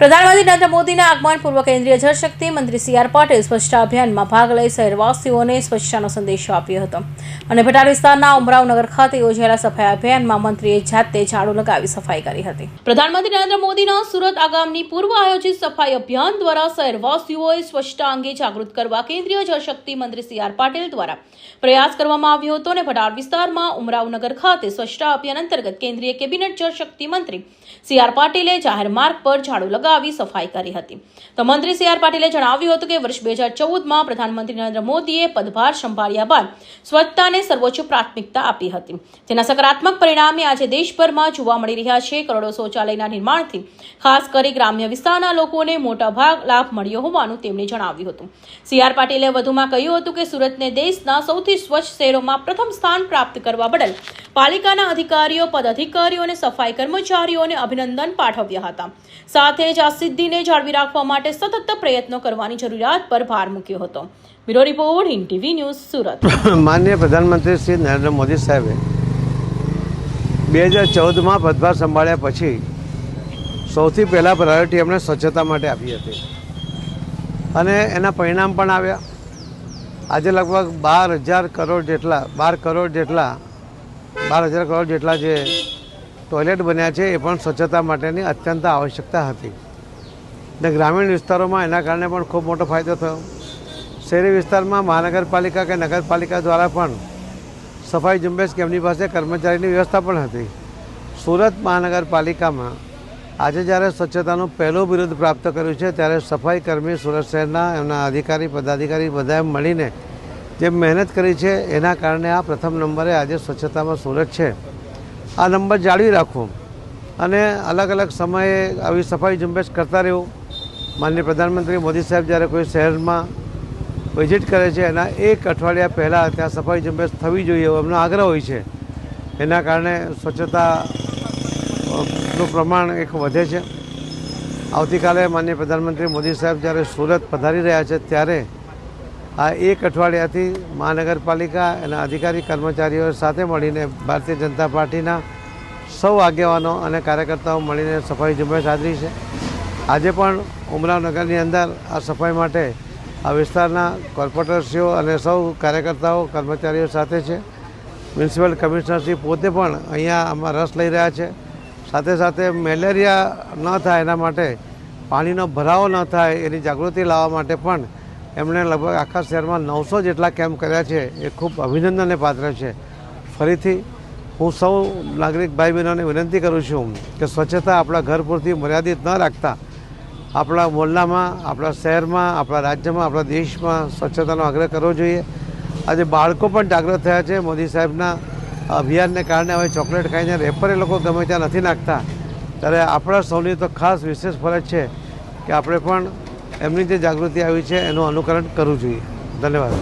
પ્રધાનમંત્રી નરેન્દ્ર મોદીના આગમન પૂર્વ કેન્દ્રીય જળશક્તિ મંત્રી સી.આર. પાટીલ સ્વચ્છતા અભિયાનમાં ભાગ લઈ શહેરવાસીઓને સ્વચ્છતાનો સંદેશો આપ્યો હતો અને ભટાર વિસ્તારના ઉમરાવનગર ખાતે યોજાયેલા સફાઈ અભિયાનમાં મંત્રીએ જાતે ઝાડુ લગાવી સફાઈ કરી હતી। પ્રધાનમંત્રી નરેન્દ્ર મોદીના સુરત આગામની પૂર્વ આયોજિત સફાઈ અભિયાન દ્વારા શહેરવાસીઓએ સ્વચ્છતા અંગે જાગૃત કરવા કેન્દ્રીય જળશક્તિ મંત્રી સી.આર. પાટીલ દ્વારા પ્રયાસ કરવામાં આવ્યો હતો અને ભટાર વિસ્તારમાં ઉમરાવનગર ખાતે સ્વચ્છતા અભિયાન અંતર્ગત કેન્દ્રીય કેબિનેટ જળશક્તિ મંત્રી સી.આર. પાટીલે જાહેર માર્ગ પર ઝાડુ લગાવી સફાઈ કરી હતી। તો મંત્રી સી.આર. પાટીલે જણાવ્યું હતું કે વર્ષ 2014માં પ્રધાનમંત્રી નરેન્દ્ર મોદીએ પદભાર સંભાળ્યા બાદ સ્વચ્છતાને સર્વોચ્ચ પ્રાથમિકતા આપી હતી, જેના સકારાત્મક પરિણામે આજે દેશભરમાં જોવા મળી રહ્યા છે। કરોડો શૌચાલયના નિર્માણથી ખાસ કરી ગ્રામ્ય વિસ્તારના લોકોને મોટા ભાગ લાભ મળ્યો હોવાનું તેમણે જણાવ્યું હતું। સી.આર. પાટીલે વધુમાં કહ્યું હતું કે સુરતને દેશના સૌથી સ્વચ્છ શહેરોમાં પ્રથમ સ્થાન પ્રાપ્ત કરવા બદલ પાલિકાના અધિકારીઓ, પદાધિકારીઓ અને સફાઈ કર્મચારીઓને અભિનંદન પાઠવ્યા હતા। સાથે જ આ સિદ્ધિને જાળવી રાખવા માટે સતત પ્રયત્નો કરવાની જરૂરિયાત પર ભાર મૂક્યો હતો। Bureau report, Hind TV news, Surat. માનનીય પ્રધાનમંત્રી શ્રી નરેન્દ્ર મોદી સાહેબે 2014માં પદભાર સંભાળ્યા પછી સૌથી પહેલાં પ્રાયોરિટી એમણે સ્વચ્છતા માટે આપી હતી અને એના પરિણામ પણ આવ્યા। આજે લગભગ 12,000 કરોડ જેટલા જે ટોયલેટ બન્યા છે એ પણ સ્વચ્છતા માટેની અત્યંત આવશ્યકતા હતી ને ગ્રામીણ વિસ્તારોમાં એના કારણે પણ ખૂબ મોટો ફાયદો થયો। શહેરી વિસ્તારમાં મહાનગરપાલિકા કે નગરપાલિકા દ્વારા પણ સફાઈ ઝુંબેશ કે એમની પાસે કર્મચારીની વ્યવસ્થા પણ હતી। સુરત મહાનગરપાલિકામાં આજે જ્યારે સ્વચ્છતાનું પહેલું બિરુદ પ્રાપ્ત કર્યું છે ત્યારે સફાઈ કર્મી સુરત શહેરના એમના અધિકારી, પદાધિકારી બધાએ મળીને જે મહેનત કરી છે એના કારણે આ પ્રથમ નંબરે આજે સ્વચ્છતામાં સુરત છે। આ નંબર જાળવી રાખવો અને અલગ અલગ સમયે આવી સફાઈ ઝુંબેશ કરતા રહેવું। માનનીય પ્રધાનમંત્રી મોદી સાહેબ જ્યારે કોઈ શહેરમાં વિઝિટ કરે છે એના એક અઠવાડિયા પહેલાં ત્યાં સફાઈ ઝુંબેશ થવી જોઈએ એવો એમનો આગ્રહ હોય છે। એના કારણે સ્વચ્છતાનું પ્રમાણ એક વધે છે। આવતીકાલે માનનીય પ્રધાનમંત્રી મોદી સાહેબ જ્યારે સુરત પધારી રહ્યા છે ત્યારે આ એક અઠવાડિયાથી મહાનગરપાલિકા એના અધિકારી કર્મચારીઓ સાથે મળીને ભારતીય જનતા પાર્ટીના સૌ આગેવાનો અને કાર્યકર્તાઓ મળીને સફાઈ ઝુંબેશ આદરી છે। આજે પણ ઉમરાવનગરની અંદર આ સફાઈ માટે આ વિસ્તારના કોર્પોરેટરશ્રીઓ અને સૌ કાર્યકર્તાઓ કર્મચારીઓ સાથે છે। મ્યુનિસિપલ કમિશનરશ્રી પોતે પણ અહીંયા આમાં રસ લઈ રહ્યા છે। સાથે સાથે મેલેરિયા ન થાય એના માટે, પાણીનો ભરાવો ન થાય એની જાગૃતિ લાવવા માટે પણ એમણે લગભગ આખા શહેરમાં 900 જેટલા કેમ્પ કર્યા છે। એ ખૂબ અભિનંદનને પાત્ર છે। ફરીથી હું સૌ નાગરિક ભાઈ બહેનોને વિનંતી કરું છું કે સ્વચ્છતા આપણા ઘર પૂરતી મર્યાદિત ન રાખતા આપણા મોહલ્લામાં, આપણા શહેરમાં, આપણા રાજ્યમાં, આપણા દેશમાં સ્વચ્છતાનો આગ્રહ કરવો જોઈએ। આજે બાળકો પણ જાગૃત થયા છે મોદી સાહેબના અભિયાનને કારણે। હવે ચોકલેટ ખાઈને રેપર એ લોકો ગમે ત્યાં નથી નાખતા, ત્યારે આપણા સૌની તો ખાસ વિશેષ ફરજ છે કે આપણે પણ એમની જે જાગૃતિ આવી છે એનું અનુકરણ કરવું જોઈએ। ધન્યવાદ।